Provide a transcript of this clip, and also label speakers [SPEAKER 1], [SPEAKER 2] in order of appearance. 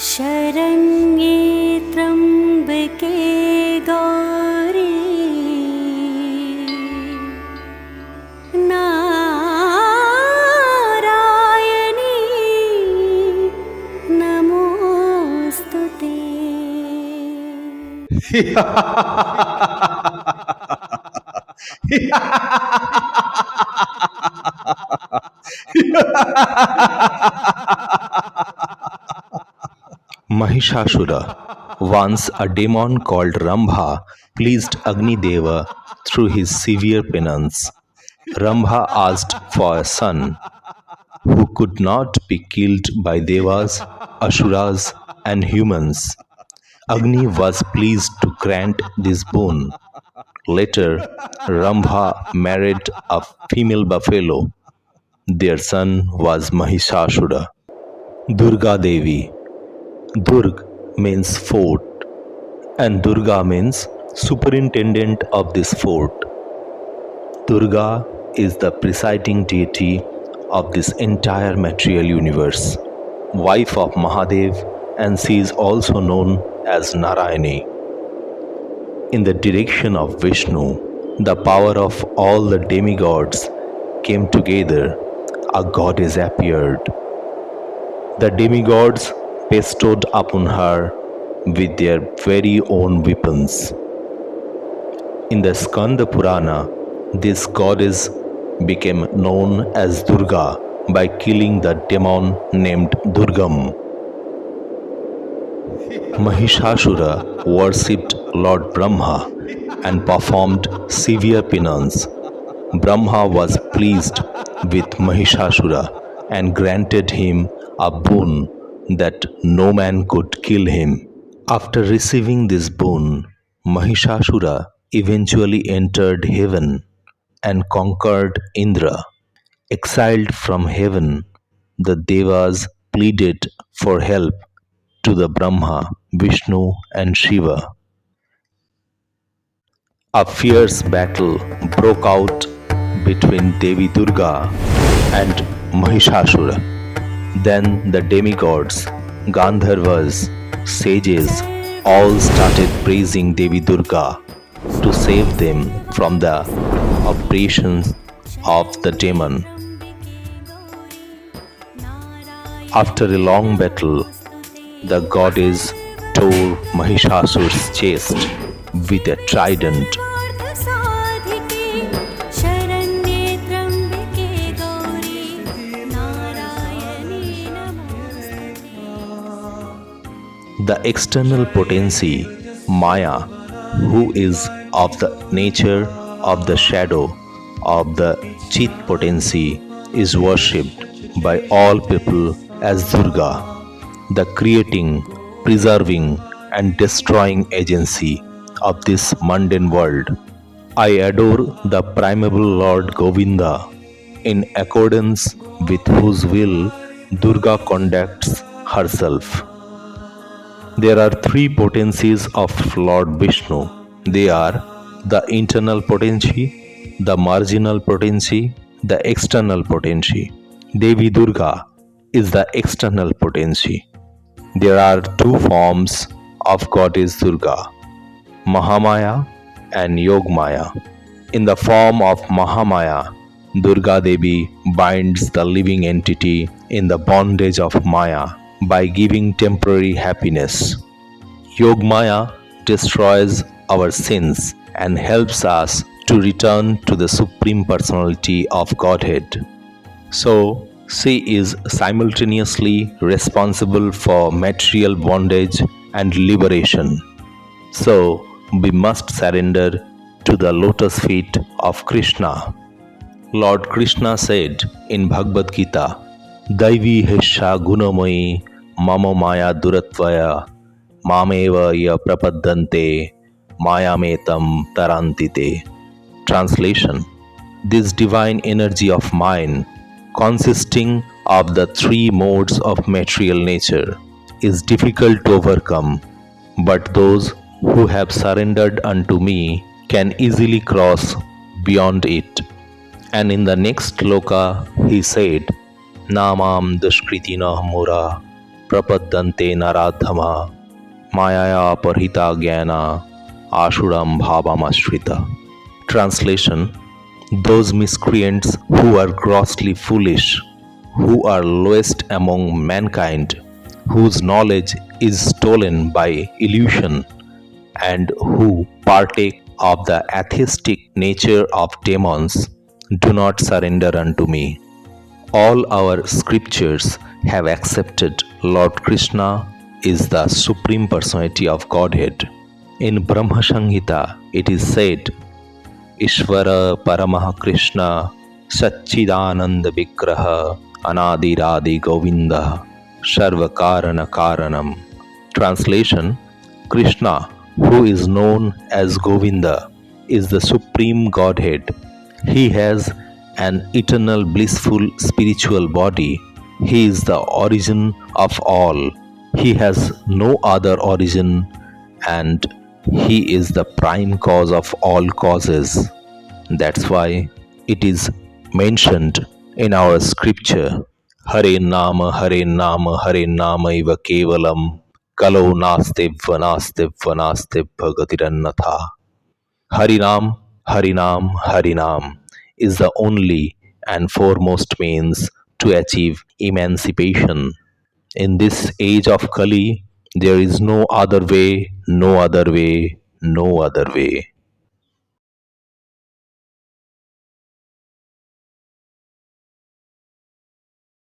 [SPEAKER 1] शरण्ये त्र्यम्बके Gauri Narayani नमोऽस्तुते।
[SPEAKER 2] Mahishasura, once a demon called Rambha, pleased Agni Deva through his severe penance. Rambha asked for a son who could not be killed by Devas, Asuras, and humans. Agni was pleased to grant this boon. Later, Rambha married a female buffalo. Their son was Mahishasura. Durga Devi. Durg means fort, and Durga means superintendent of this fort. Durga is the presiding deity of this entire material universe, wife of Mahadev, and she is also known as Narayani. In the direction of Vishnu, the power of all the demigods came together. A goddess appeared. The demigods bestowed upon her with their very own weapons. In the Skanda Purana, this goddess became known as Durga by killing the demon named Durgam. Mahishasura worshipped Lord Brahma and performed severe penance. Brahma was pleased with Mahishasura and granted him a boon that no man could kill him. After receiving this boon, Mahishasura eventually entered heaven and conquered Indra. Exiled from heaven, the Devas pleaded for help to the Brahma, Vishnu, and Shiva. A fierce battle broke out between Devi Durga and Mahishasura. Then the demigods, Gandharvas, sages all started praising Devi Durga to save them from the oppressions of the demon. After a long battle, the goddess tore Mahishasura's chest with a trident.
[SPEAKER 1] शरण्ये त्र्यम्बके Gauri Narayani नमोऽस्तुते।
[SPEAKER 2] The external potency, Maya, who is of the nature of the shadow of the Chit potency, is worshipped by all people as Durga, the creating, preserving, and destroying agency of this mundane world. I adore the primeval Lord Govinda, in accordance with whose will Durga conducts herself. There are three potencies of Lord Vishnu. They are the internal potency, the marginal potency, the external potency. Devi Durga is the external potency. There are two forms of Goddess Durga, Mahamaya and Yogmaya. In the form of Mahamaya, Durga Devi binds the living entity in the bondage of Maya by giving temporary happiness. Yogmaya destroys our sins and helps us to return to the Supreme Personality of Godhead. So, she is simultaneously responsible for material bondage and liberation. So, we must surrender to the lotus feet of Krishna. Lord Krishna said in Bhagavad Gita, Daivi Hesha Gunamayi Mama Maya Duratvaya Mameva Ya Prapaddante Mayametam Tarantite. Translation: this divine energy of mine, consisting of the three modes of material nature, is difficult to overcome, but those who have surrendered unto me can easily cross beyond it. And in the next sloka he said, Namam Dushkritina Mura प्रपद्यन्ते नराधमा मायया परहिता ज्ञाना ashuram bhavamashrita. Translation: those miscreants who are grossly foolish, who are lowest among mankind, whose knowledge is stolen by illusion, and who partake of the atheistic nature of demons, do not surrender unto me. All our scriptures have accepted Lord Krishna is the Supreme Personality of Godhead. In Brahma Samhita, it is said, Ishvara Paramah Krishna Satchidananda Vigraha Anadiradi Govinda Sarva Karana Karanam. Translation: Krishna, who is known as Govinda, is the Supreme Godhead. He has an eternal blissful spiritual body. He is the origin of all. He has no other origin, and He is the prime cause of all causes. That's why it is mentioned in our scripture, Hare Nama, Hare Nama iva kevalam, Kalo nastevva nastevva nastevva gatirannatha. Harinam, Harinam, Harinam is the only and foremost means to achieve emancipation. In this age of Kali, there is no other way, no other way, no other way.